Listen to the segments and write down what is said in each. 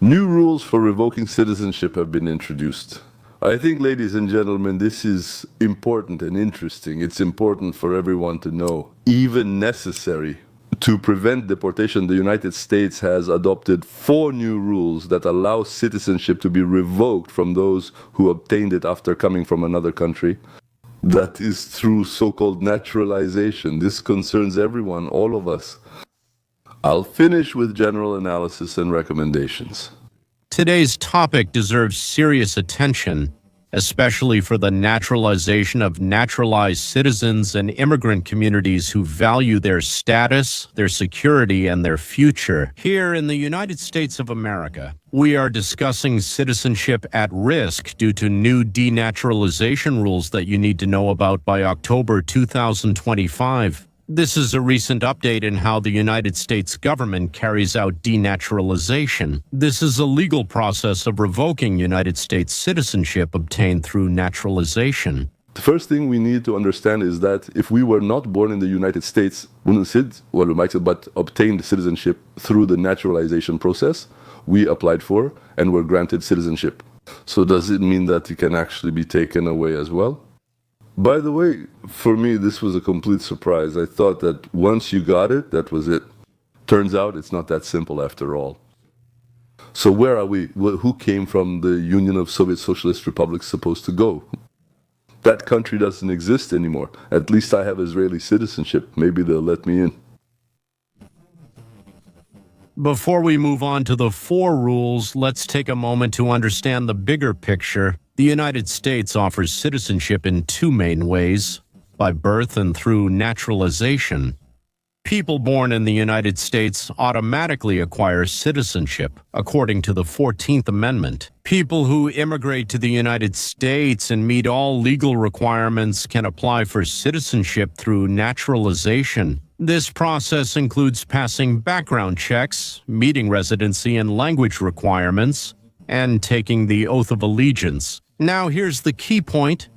New rules for revoking citizenship have been introduced. I think, ladies and gentlemen, this is important and interesting. It's important for everyone to know, even necessary. To prevent deportation, the United States has adopted 4 new rules that allow citizenship to be revoked from those who obtained it after coming from another country. That is through so-called naturalization. This concerns everyone, all of us. I'll finish with general analysis and recommendations. Today's topic deserves serious attention, especially for the naturalization of naturalized citizens and immigrant communities who value their status, their security, and their future. Here in the United States of America, we are discussing citizenship at risk due to new denaturalization rules that you need to know about by October 2025. This is a recent update in how the United States government carries out denaturalization. This is a legal process of revoking United States citizenship obtained through naturalization. The first thing we need to understand is that if we were not born in the United States, but obtained citizenship through the naturalization process we applied for and were granted citizenship. So does it mean that it can actually be taken away as well? By the way, for me, this was a complete surprise. I thought that once you got it, that was it. Turns out it's not that simple after all. So where are we? Who came from the Union of Soviet Socialist Republics supposed to go? That country doesn't exist anymore. At least I have Israeli citizenship. Maybe they'll let me in. Before we move on to the 4 rules, let's take a moment to understand the bigger picture. The United States offers citizenship in 2 main ways, by birth and through naturalization. People born in the United States automatically acquire citizenship, according to the 14th Amendment. People who immigrate to the United States and meet all legal requirements can apply for citizenship through naturalization. This process includes passing background checks, meeting residency and language requirements, and taking the oath of allegiance. Now here's the key point.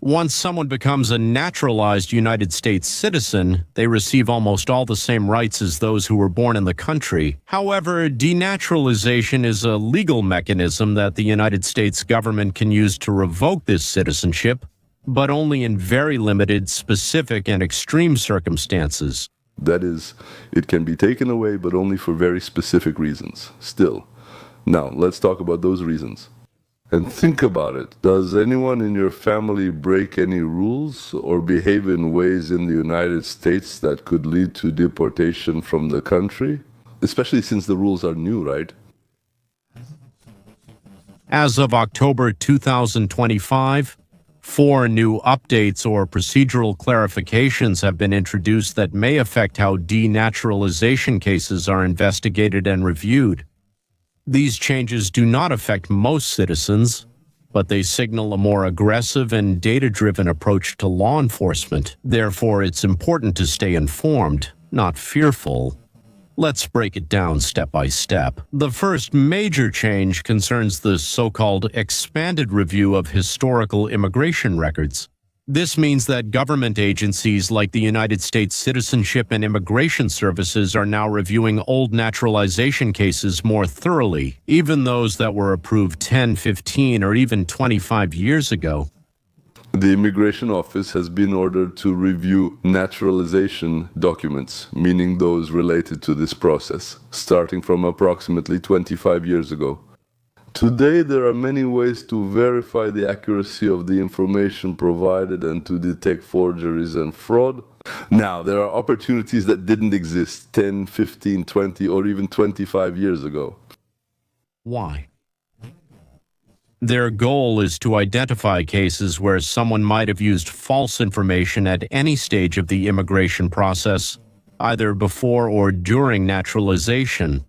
Once someone becomes a naturalized United States citizen, they receive almost all the same rights as those who were born in the country. However, denaturalization is a legal mechanism that the United States government can use to revoke this citizenship, but only in very limited, specific, and extreme circumstances. That is, it can be taken away, but only for very specific reasons. Still. Now, let's talk about those reasons. And think about it. Does anyone in your family break any rules or behave in ways in the United States that could lead to deportation from the country? Especially since the rules are new, right? As of October 2025, 4 new updates or procedural clarifications have been introduced that may affect how denaturalization cases are investigated and reviewed. These changes do not affect most citizens, but they signal a more aggressive and data-driven approach to law enforcement. Therefore, it's important to stay informed, not fearful. Let's break it down step by step. The first major change concerns the so-called expanded review of historical immigration records. This means that government agencies like the United States Citizenship and Immigration Services are now reviewing old naturalization cases more thoroughly, even those that were approved 10, 15, or even 25 years ago. The Immigration Office has been ordered to review naturalization documents, meaning those related to this process, starting from approximately 25 years ago. Today, there are many ways to verify the accuracy of the information provided and to detect forgeries and fraud. Now, there are opportunities that didn't exist 10, 15, 20, or even 25 years ago. Why? Their goal is to identify cases where someone might have used false information at any stage of the immigration process, either before or during naturalization.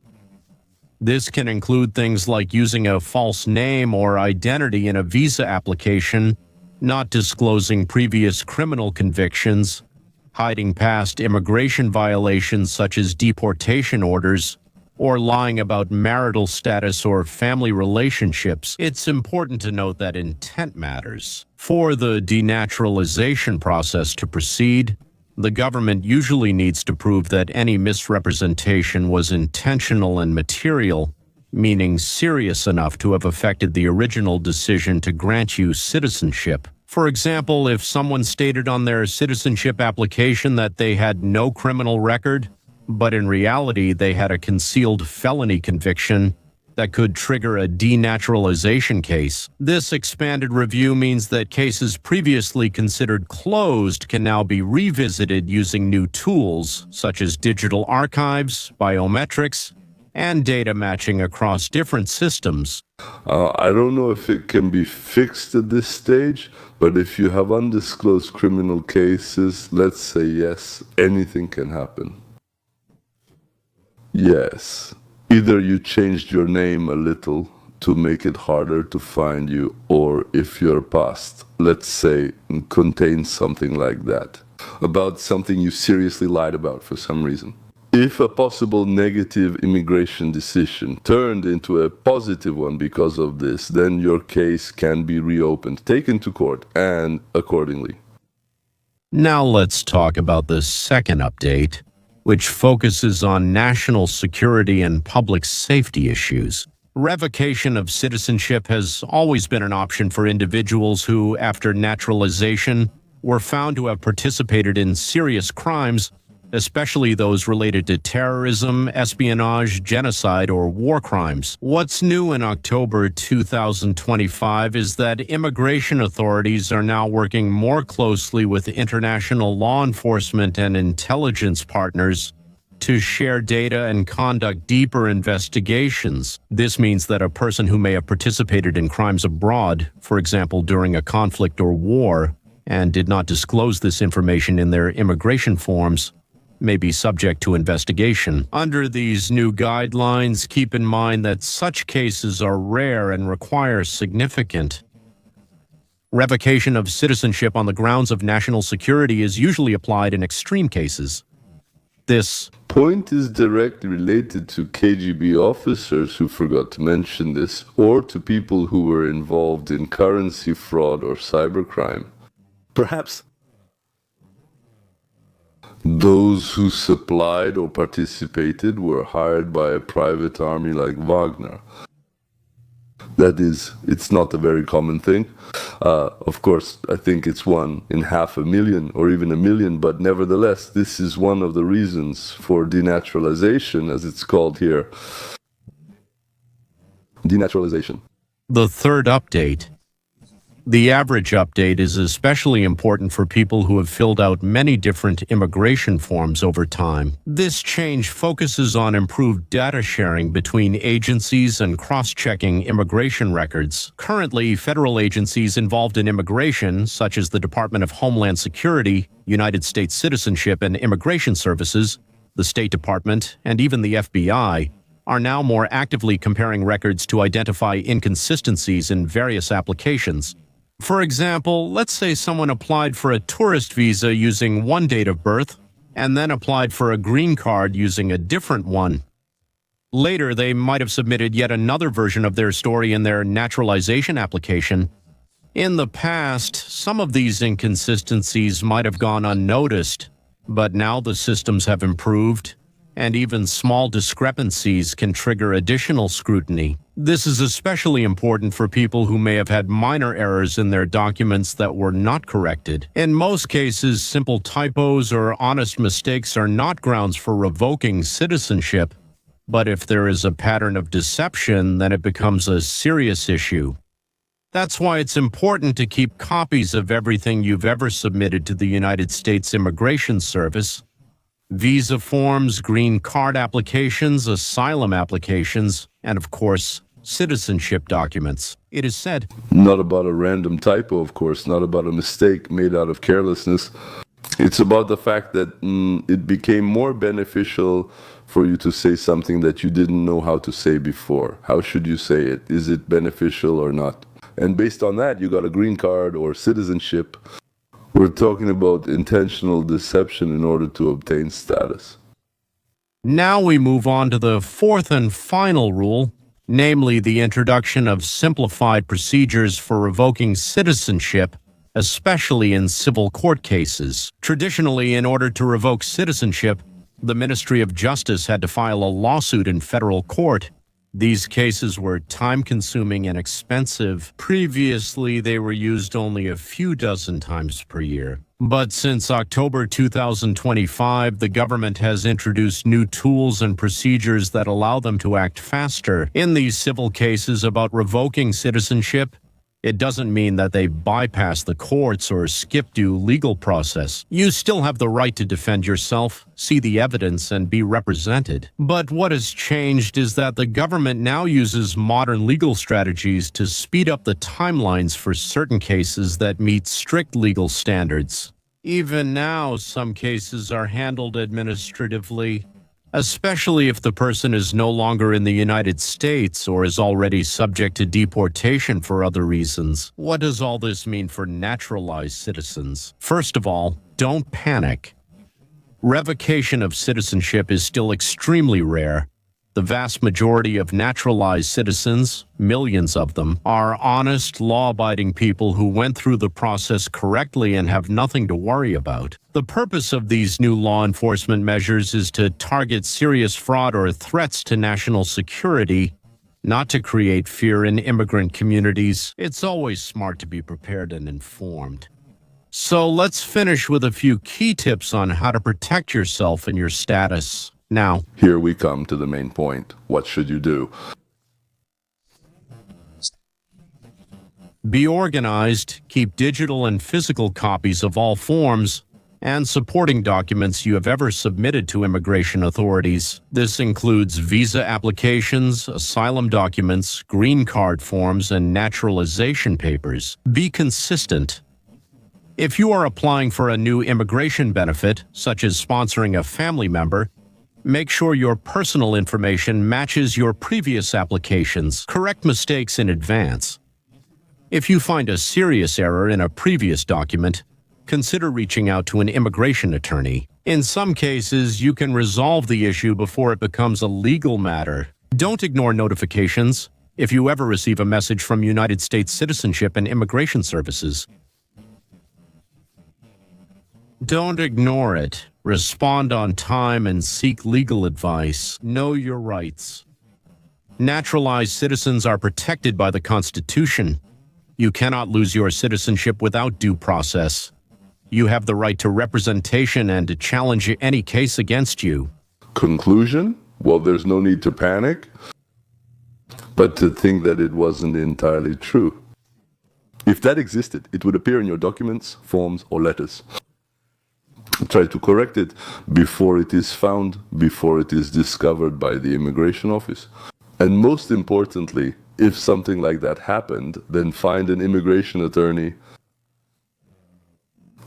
This can include things like using a false name or identity in a visa application, not disclosing previous criminal convictions, hiding past immigration violations such as deportation orders, or lying about marital status or family relationships. It's important to note that intent matters. For the denaturalization process to proceed, the government usually needs to prove that any misrepresentation was intentional and material, meaning serious enough to have affected the original decision to grant you citizenship. For example, if someone stated on their citizenship application that they had no criminal record, but in reality they had a concealed felony conviction that could trigger a denaturalization case. This expanded review means that cases previously considered closed can now be revisited using new tools such as digital archives, biometrics, and data matching across different systems. I don't know if it can be fixed at this stage, but if you have undisclosed criminal cases, let's say yes, anything can happen. Yes. Either you changed your name a little to make it harder to find you, or if your past, let's say, contains something like that, about something you seriously lied about for some reason. If a possible negative immigration decision turned into a positive one because of this, then your case can be reopened, taken to court, and accordingly. Now let's talk about the second update, which focuses on national security and public safety issues. Revocation of citizenship has always been an option for individuals who, after naturalization, were found to have participated in serious crimes, especially those related to terrorism, espionage, genocide, or war crimes. What's new in October 2025 is that immigration authorities are now working more closely with international law enforcement and intelligence partners to share data and conduct deeper investigations. This means that a person who may have participated in crimes abroad, for example during a conflict or war, and did not disclose this information in their immigration forms, may be subject to investigation. Under these new guidelines, keep in mind that such cases are rare and require significant revocation of citizenship on the grounds of national security is usually applied in extreme cases. This point is directly related to KGB officers who forgot to mention this, or to people who were involved in currency fraud or cybercrime. Perhaps those who supplied or participated were hired by a private army like Wagner. That is, it's not a very common thing. Of course, I think it's 1 in 500,000 or even 1 million, but nevertheless, this is one of the reasons for denaturalization, as it's called here. Denaturalization. The third update. The average update is especially important for people who have filled out many different immigration forms over time. This change focuses on improved data sharing between agencies and cross-checking immigration records. Currently, federal agencies involved in immigration, such as the Department of Homeland Security, United States Citizenship and Immigration Services, the State Department, and even the FBI, are now more actively comparing records to identify inconsistencies in various applications. For example, let's say someone applied for a tourist visa using one date of birth and then applied for a green card using a different one. Later, they might have submitted yet another version of their story in their naturalization application. In the past, some of these inconsistencies might have gone unnoticed, but now the systems have improved, and even small discrepancies can trigger additional scrutiny. This is especially important for people who may have had minor errors in their documents that were not corrected. In most cases, simple typos or honest mistakes are not grounds for revoking citizenship, but if there is a pattern of deception, then it becomes a serious issue. That's why it's important to keep copies of everything you've ever submitted to the United States Immigration Service: visa forms, green card applications, asylum applications, and of course, citizenship documents. It is said, not about a random typo, of course, not about a mistake made out of carelessness. It's about the fact that it became more beneficial for you to say something that you didn't know how to say before. How should you say it? Is it beneficial or not? And based on that, you got a green card or citizenship. We're talking about intentional deception in order to obtain status. Now we move on to the fourth and final rule, namely the introduction of simplified procedures for revoking citizenship, especially in civil court cases. Traditionally, in order to revoke citizenship, the Ministry of Justice had to file a lawsuit in federal court, These cases were time-consuming and expensive. Previously, they were used only a few dozen times per year. But since October 2025, the government has introduced new tools and procedures that allow them to act faster. In these civil cases about revoking citizenship, it doesn't mean that they bypass the courts or skip due legal process. You still have the right to defend yourself, see the evidence, and be represented. But what has changed is that the government now uses modern legal strategies to speed up the timelines for certain cases that meet strict legal standards. Even now, some cases are handled administratively, especially if the person is no longer in the United States or is already subject to deportation for other reasons. What does all this mean for naturalized citizens? First of all, don't panic. Revocation of citizenship is still extremely rare. The vast majority of naturalized citizens, millions of them, are honest, law-abiding people who went through the process correctly and have nothing to worry about. The purpose of these new law enforcement measures is to target serious fraud or threats to national security, not to create fear in immigrant communities. It's always smart to be prepared and informed. So let's finish with a few key tips on how to protect yourself and your status. Now, Here we come to the main point. What should you do? be organized, keep digital and physical copies of all forms and supporting documents you have ever submitted to immigration authorities. This includes visa applications, asylum documents, green card forms, and naturalization papers. Be consistent. If you are applying for a new immigration benefit, such as sponsoring a family member, make sure your personal information matches your previous applications. Correct mistakes in advance. If you find a serious error in a previous document, consider reaching out to an immigration attorney. In some cases, you can resolve the issue before it becomes a legal matter. Don't ignore notifications. If you ever receive a message from United States Citizenship and Immigration Services, don't ignore it. Respond on time and seek legal advice. Know your rights. Naturalized citizens are protected by the Constitution. You cannot lose your citizenship without due process. You have the right to representation and to challenge any case against you. Conclusion? Well, there's no need to panic, but to think that it wasn't entirely true. If that existed, it would appear in your documents, forms, or letters. Try to correct it before it is found, before it is discovered by the immigration office. And most importantly, if something like that happened, then find an immigration attorney,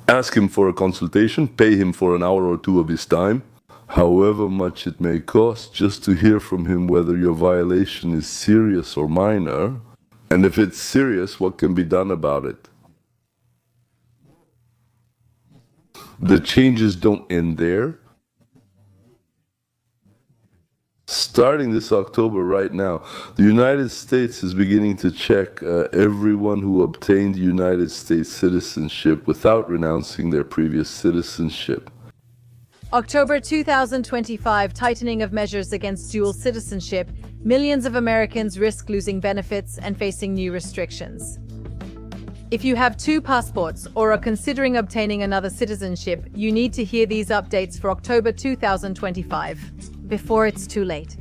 ask him for a consultation, pay him for an hour or two of his time, however much it may cost, just to hear from him whether your violation is serious or minor, and if it's serious, what can be done about it. The changes don't end there. Starting this October right now, the United States is beginning to check everyone who obtained United States citizenship without renouncing their previous citizenship. October 2025, tightening of measures against dual citizenship. Millions of Americans risk losing benefits and facing new restrictions. If you have two passports or are considering obtaining another citizenship, you need to hear these updates for October 2025, before it's too late.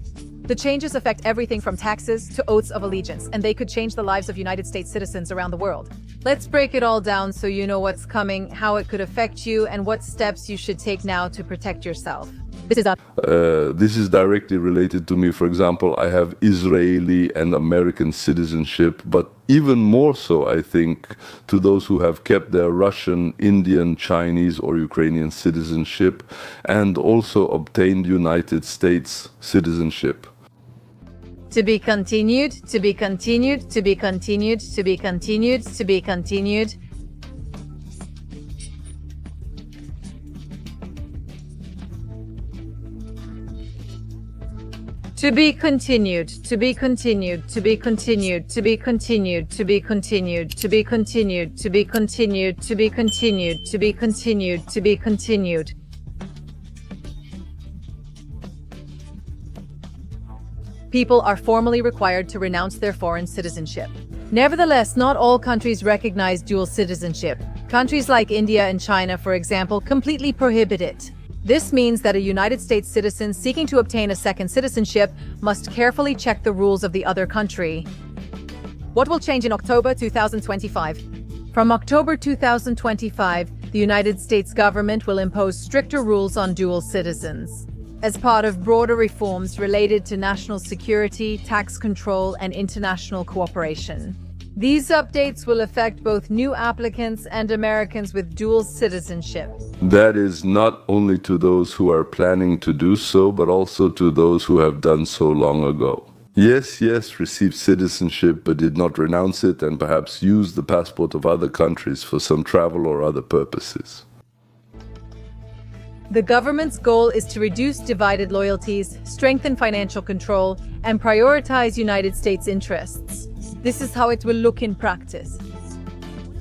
The changes affect everything from taxes to oaths of allegiance, and they could change the lives of United States citizens around the world. Let's break it all down so you know what's coming, how it could affect you, and what steps you should take now to protect yourself. This is directly related to me. For example, I have Israeli and American citizenship, but even more so, I think, to those who have kept their Russian, Indian, Chinese, or Ukrainian citizenship, and also obtained United States citizenship. To be continued, to be continued, to be continued, to be continued, to be continued. To be continued, to be continued, to be continued, to be continued, to be continued, to be continued, to be continued, to be continued, to be continued, to be continued. people are formally required to renounce their foreign citizenship. Nevertheless, not all countries recognize dual citizenship. Countries like India and China, for example, completely prohibit it. This means that a United States citizen seeking to obtain a second citizenship must carefully check the rules of the other country. What will change in October 2025? From October 2025, the United States government will impose stricter rules on dual citizens. As part of broader reforms related to national security, tax control, and international cooperation. These updates will affect both new applicants and Americans with dual citizenship. That is not only to those who are planning to do so, but also to those who have done so long ago. Yes, received citizenship but did not renounce it and perhaps used the passport of other countries for some travel or other purposes. The government's goal is to reduce divided loyalties, strengthen financial control, and prioritize United States interests. This is how it will look in practice.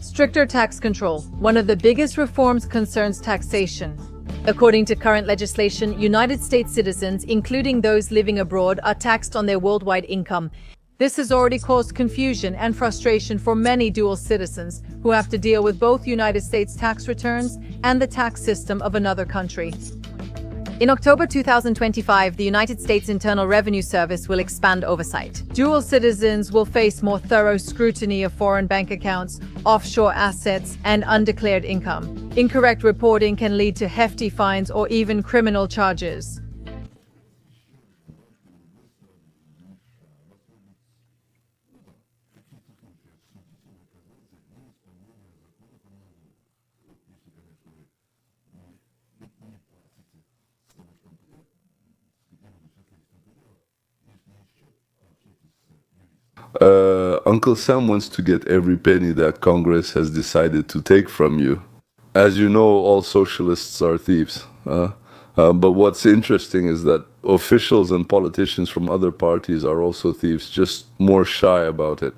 Stricter tax control. One of the biggest reforms concerns taxation. According to current legislation, United States citizens, including those living abroad, are taxed on their worldwide income. This has already caused confusion and frustration for many dual citizens who have to deal with both United States tax returns and the tax system of another country. In October 2025, the United States Internal Revenue Service will expand oversight. Dual citizens will face more thorough scrutiny of foreign bank accounts, offshore assets, and undeclared income. Incorrect reporting can lead to hefty fines or even criminal charges. Uncle Sam wants to get every penny that Congress has decided to take from you. As you know, all socialists are thieves. But what's interesting is that officials and politicians from other parties are also thieves, just more shy about it.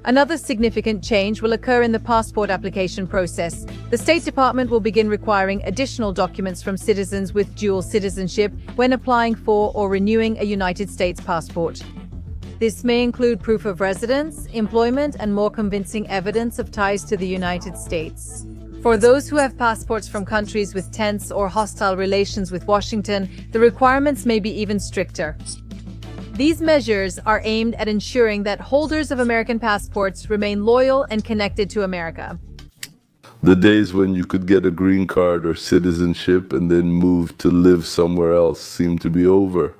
Another significant change will occur in the passport application process. The State Department will begin requiring additional documents from citizens with dual citizenship when applying for or renewing a United States passport. This may include proof of residence, employment, and more convincing evidence of ties to the United States. For those who have passports from countries with tense or hostile relations with Washington, the requirements may be even stricter. These measures are aimed at ensuring that holders of American passports remain loyal and connected to America. The days when you could get a green card or citizenship and then move to live somewhere else seem to be over.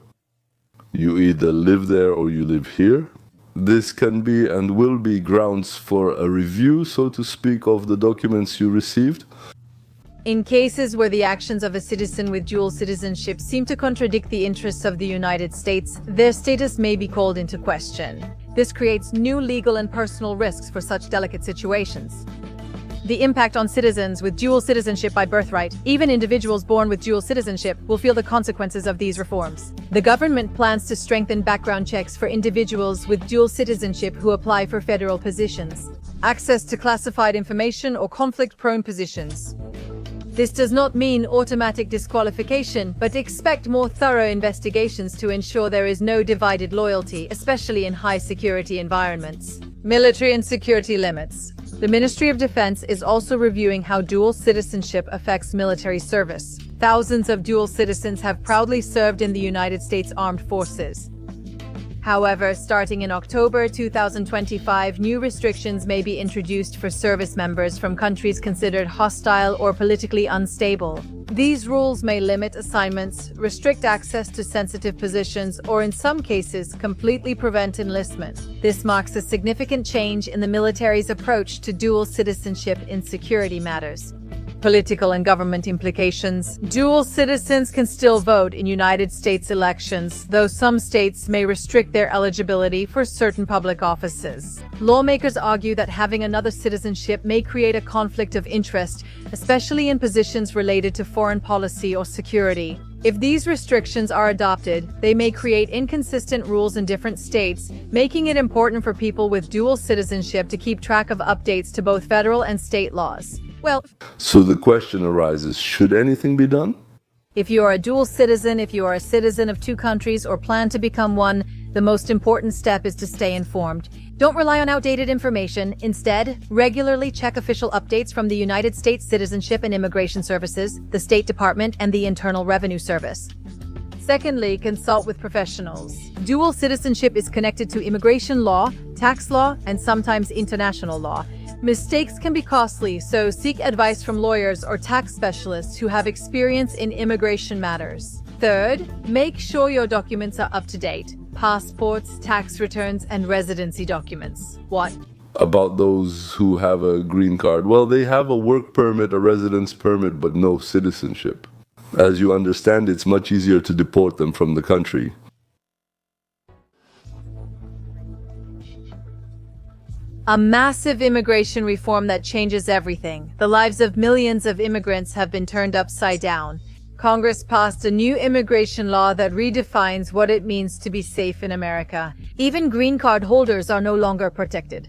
You either live there or you live here. This can be and will be grounds for a review, so to speak, of the documents you received. In cases where the actions of a citizen with dual citizenship seem to contradict the interests of the United States, their status may be called into question. This creates new legal and personal risks for such delicate situations. The impact on citizens with dual citizenship by birthright, even individuals born with dual citizenship, will feel the consequences of these reforms. The government plans to strengthen background checks for individuals with dual citizenship who apply for federal positions, access to classified information, or conflict-prone positions. This does not mean automatic disqualification, but expect more thorough investigations to ensure there is no divided loyalty, especially in high-security environments. Military and security limits. The Ministry of Defense is also reviewing how dual citizenship affects military service. Thousands of dual citizens have proudly served in the United States Armed Forces. However, starting in October 2025, new restrictions may be introduced for service members from countries considered hostile or politically unstable. These rules may limit assignments, restrict access to sensitive positions, or in some cases, completely prevent enlistment. This marks a significant change in the military's approach to dual citizenship in security matters. Political and government implications. Dual citizens can still vote in United States elections, though some states may restrict their eligibility for certain public offices. Lawmakers argue that having another citizenship may create a conflict of interest, especially in positions related to foreign policy or security. If these restrictions are adopted, they may create inconsistent rules in different states, making it important for people with dual citizenship to keep track of updates to both federal and state laws. So the question arises, should anything be done? If you are a dual citizen, if you are a citizen of two countries or plan to become one, the most important step is to stay informed. Don't rely on outdated information. Instead, regularly check official updates from the United States Citizenship and Immigration Services, the State Department, and the Internal Revenue Service. Secondly, consult with professionals. Dual citizenship is connected to immigration law, tax law, and sometimes international law. Mistakes can be costly, so seek advice from lawyers or tax specialists who have experience in immigration matters. Third, make sure your documents are up to date. Passports, tax returns, and residency documents. What? About those who have a green card. Well, they have a work permit, a residence permit, but no citizenship. As you understand, it's much easier to deport them from the country. A massive immigration reform that changes everything. The lives of millions of immigrants have been turned upside down. Congress passed a new immigration law that redefines what it means to be safe in America. Even green card holders are no longer protected.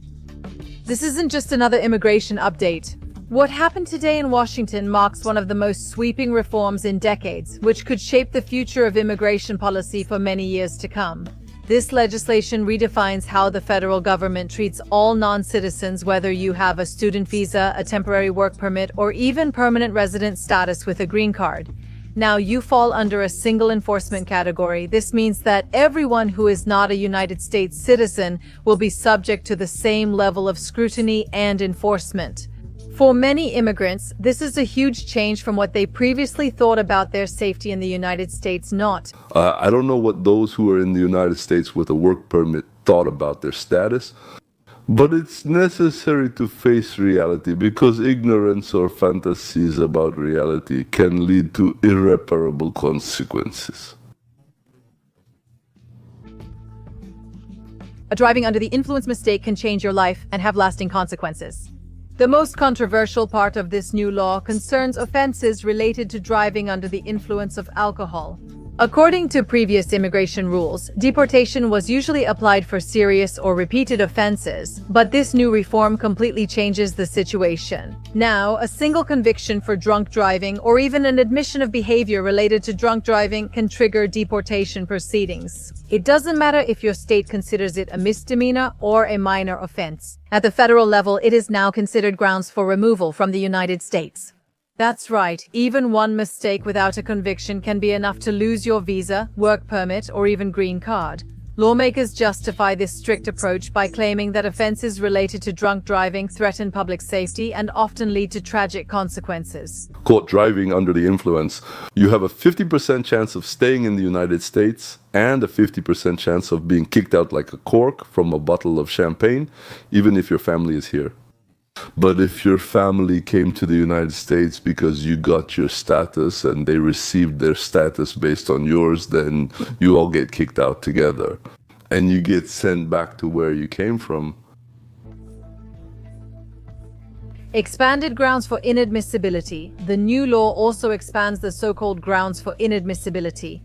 This isn't just another immigration update. What happened today in Washington marks one of the most sweeping reforms in decades, which could shape the future of immigration policy for many years to come. This legislation redefines how the federal government treats all non-citizens, whether you have a student visa, a temporary work permit, or even permanent resident status with a green card. Now you fall under a single enforcement category. This means that everyone who is not a United States citizen will be subject to the same level of scrutiny and enforcement. For many immigrants, this is a huge change from what they previously thought about their safety in the United States. I don't know what those who are in the United States with a work permit thought about their status, but it's necessary to face reality because ignorance or fantasies about reality can lead to irreparable consequences. A driving under the influence mistake can change your life and have lasting consequences. The most controversial part of this new law concerns offenses related to driving under the influence of alcohol. According to previous immigration rules, deportation was usually applied for serious or repeated offenses, but this new reform completely changes the situation. Now, a single conviction for drunk driving or even an admission of behavior related to drunk driving can trigger deportation proceedings. It doesn't matter if your state considers it a misdemeanor or a minor offense. At the federal level, it is now considered grounds for removal from the United States. That's right, even one mistake without a conviction can be enough to lose your visa, work permit, or even green card. Lawmakers justify this strict approach by claiming that offenses related to drunk driving threaten public safety and often lead to tragic consequences. Caught driving under the influence, you have a 50% chance of staying in the United States and a 50% chance of being kicked out like a cork from a bottle of champagne, even if your family is here. But if your family came to the United States because you got your status and they received their status based on yours, then you all get kicked out together and you get sent back to where you came from. Expanded grounds for inadmissibility. The new law also expands the so-called grounds for inadmissibility.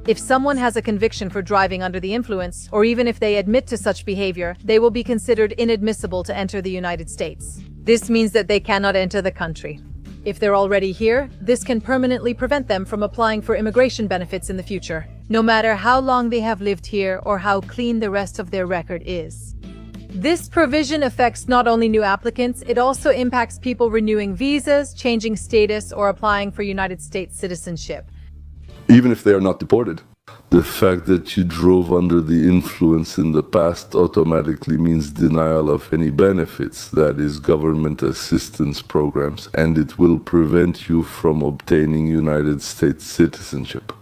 If someone has a conviction for driving under the influence, or even if they admit to such behavior, they will be considered inadmissible to enter the United States. This means that they cannot enter the country. If they're already here, this can permanently prevent them from applying for immigration benefits in the future, no matter how long they have lived here or how clean the rest of their record is. This provision affects not only new applicants, it also impacts people renewing visas, changing status, or applying for United States citizenship. Even if they are not deported. The fact that you drove under the influence in the past automatically means denial of any benefits, that is, government assistance programs, and it will prevent you from obtaining United States citizenship.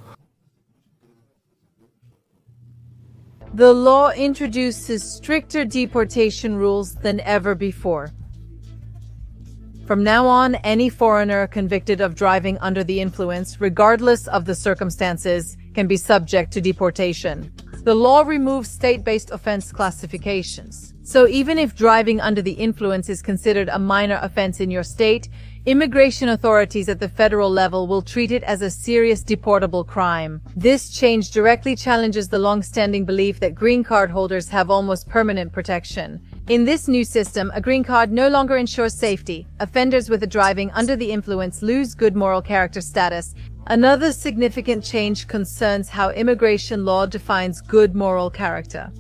The law introduces stricter deportation rules than ever before. From now on, any foreigner convicted of driving under the influence, regardless of the circumstances, can be subject to deportation. The law removes state-based offense classifications. So even if driving under the influence is considered a minor offense in your state, immigration authorities at the federal level will treat it as a serious deportable crime. This change directly challenges the long-standing belief that green card holders have almost permanent protection. In this new system, a green card no longer ensures safety. Offenders with a driving under the influence lose good moral character status. Another significant change concerns how immigration law defines good moral character.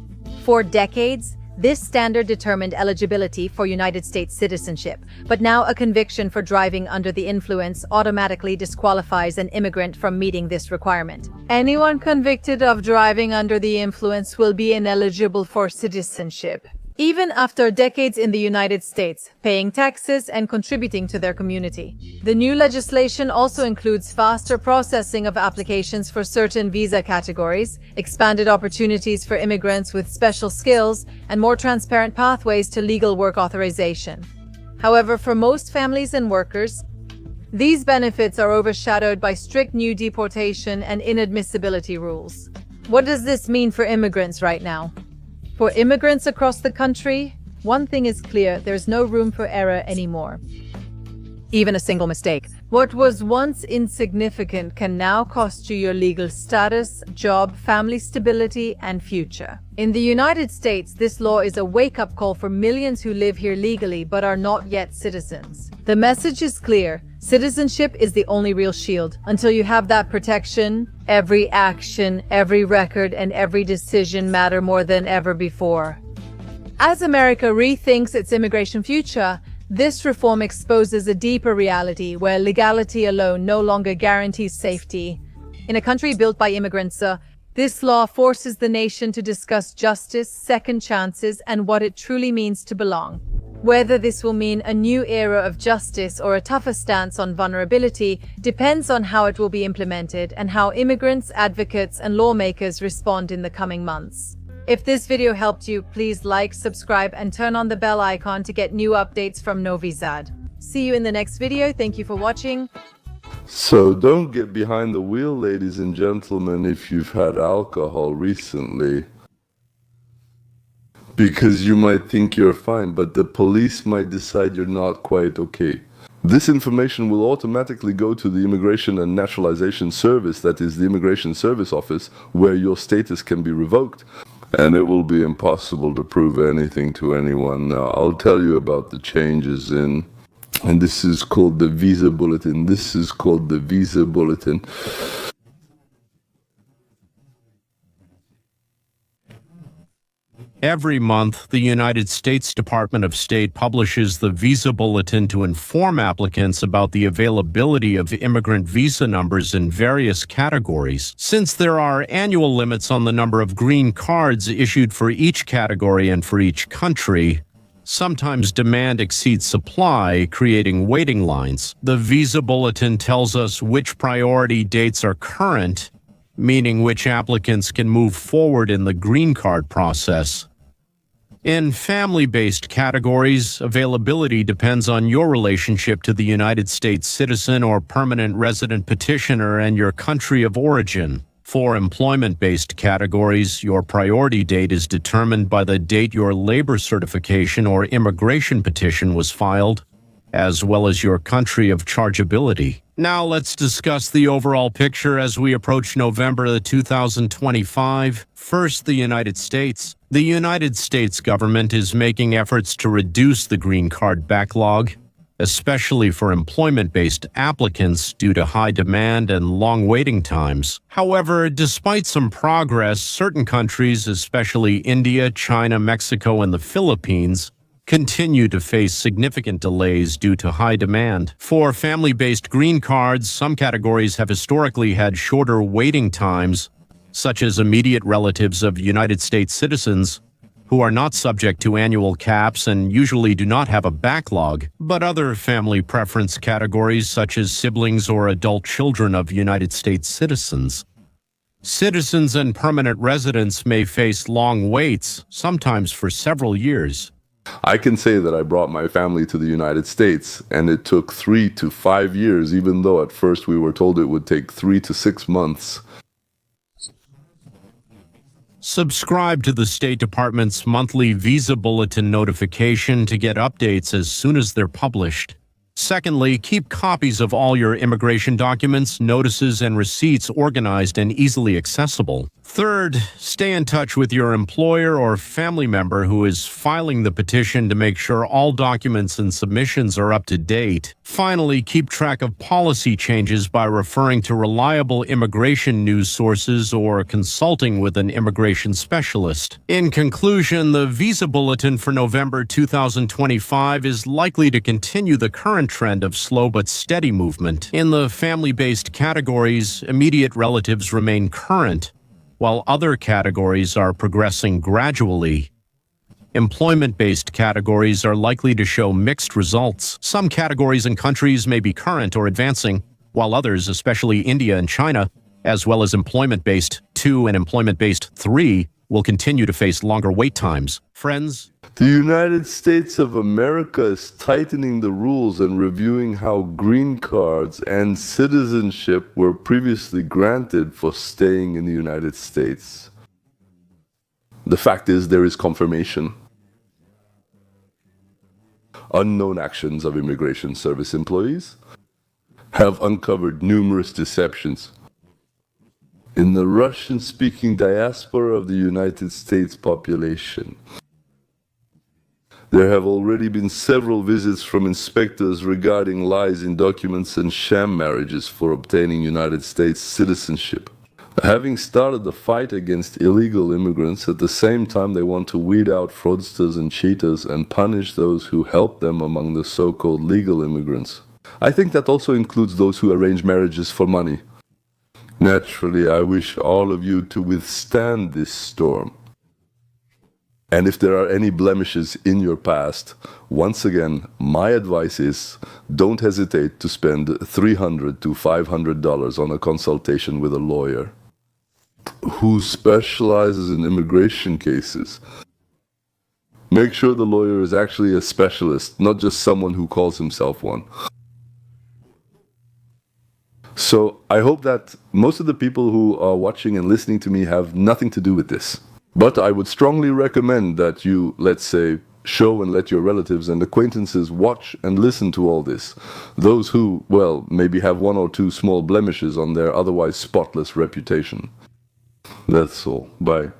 For decades, this standard determined eligibility for United States citizenship, but now a conviction for driving under the influence automatically disqualifies an immigrant from meeting this requirement. Anyone convicted of driving under the influence will be ineligible for citizenship, even after decades in the United States, paying taxes and contributing to their community. The new legislation also includes faster processing of applications for certain visa categories, expanded opportunities for immigrants with special skills, and more transparent pathways to legal work authorization. However, for most families and workers, these benefits are overshadowed by strict new deportation and inadmissibility rules. What does this mean for immigrants right now? For immigrants across the country, one thing is clear: there's no room for error anymore. Even a single mistake. What was once insignificant can now cost you your legal status, job, family stability, and future. In the United States, this law is a wake-up call for millions who live here legally but are not yet citizens. The message is clear: citizenship is the only real shield. Until you have that protection, every action, every record, and every decision matter more than ever before. As America rethinks its immigration future, this reform exposes a deeper reality where legality alone no longer guarantees safety. In a country built by immigrants, this law forces the nation to discuss justice, second chances, and what it truly means to belong. Whether this will mean a new era of justice or a tougher stance on vulnerability depends on how it will be implemented and how immigrants, advocates, and lawmakers respond in the coming months. If this video helped you, please like, subscribe, and turn on the bell icon to get new updates from Novi Sad. See you in the next video. Thank you for watching. So don't get behind the wheel, ladies and gentlemen, if you've had alcohol recently. Because you might think you're fine, but the police might decide you're not quite okay. This information will automatically go to the Immigration and Naturalization Service, that is the Immigration Service Office, where your status can be revoked. And it will be impossible to prove anything to anyone. Now, I'll tell you about the changes and this is called the Visa Bulletin. This is called the Visa Bulletin. Every month, the United States Department of State publishes the Visa Bulletin to inform applicants about the availability of immigrant visa numbers in various categories. Since there are annual limits on the number of green cards issued for each category and for each country, sometimes demand exceeds supply, creating waiting lines. The Visa Bulletin tells us which priority dates are current, meaning which applicants can move forward in the green card process. In family-based categories, availability depends on your relationship to the United States citizen or permanent resident petitioner and your country of origin. For employment-based categories, your priority date is determined by the date your labor certification or immigration petition was filed, as well as your country of chargeability. Now let's discuss the overall picture as we approach November 2025. First, the United States. The United States government is making efforts to reduce the green card backlog, especially for employment-based applicants due to high demand and long waiting times. However, despite some progress, certain countries, especially India, China, Mexico, and the Philippines, continue to face significant delays due to high demand. For family-based green cards, some categories have historically had shorter waiting times, such as immediate relatives of United States citizens, who are not subject to annual caps and usually do not have a backlog, but other family preference categories such as siblings or adult children of United States citizens. Citizens and permanent residents may face long waits, sometimes for several years. I can say that I brought my family to the United States, and it took 3 to 5 years, even though at first we were told it would take 3 to 6 months. Subscribe to the State Department's monthly Visa Bulletin notification to get updates as soon as they're published. Secondly, keep copies of all your immigration documents, notices, and receipts organized and easily accessible. Third, stay in touch with your employer or family member who is filing the petition to make sure all documents and submissions are up to date. Finally, keep track of policy changes by referring to reliable immigration news sources or consulting with an immigration specialist. In conclusion, the Visa Bulletin for November 2025 is likely to continue the current trend of slow but steady movement. In the family-based categories, immediate relatives remain current, while other categories are progressing gradually. Employment-based categories are likely to show mixed results. Some categories and countries may be current or advancing, while others, especially India and China, as well as employment-based 2 and employment-based 3, will continue to face longer wait times. Friends, The United States of America is tightening the rules and reviewing how green cards and citizenship were previously granted for staying in the United States. The fact is, there is confirmation. Unknown actions of immigration service employees have uncovered numerous deceptions. In the Russian-speaking diaspora of the United States population, there have already been several visits from inspectors regarding lies in documents and sham marriages for obtaining United States citizenship. Having started the fight against illegal immigrants, at the same time they want to weed out fraudsters and cheaters and punish those who help them among the so-called legal immigrants. I think that also includes those who arrange marriages for money. Naturally, I wish all of you to withstand this storm. And if there are any blemishes in your past, once again, my advice is don't hesitate to spend $300 to $500 on a consultation with a lawyer who specializes in immigration cases. Make sure the lawyer is actually a specialist, not just someone who calls himself one. So I hope that most of the people who are watching and listening to me have nothing to do with this. But I would strongly recommend that you, let's say, show and let your relatives and acquaintances watch and listen to all this. Those who, well, maybe have 1 or 2 small blemishes on their otherwise spotless reputation. That's all. Bye.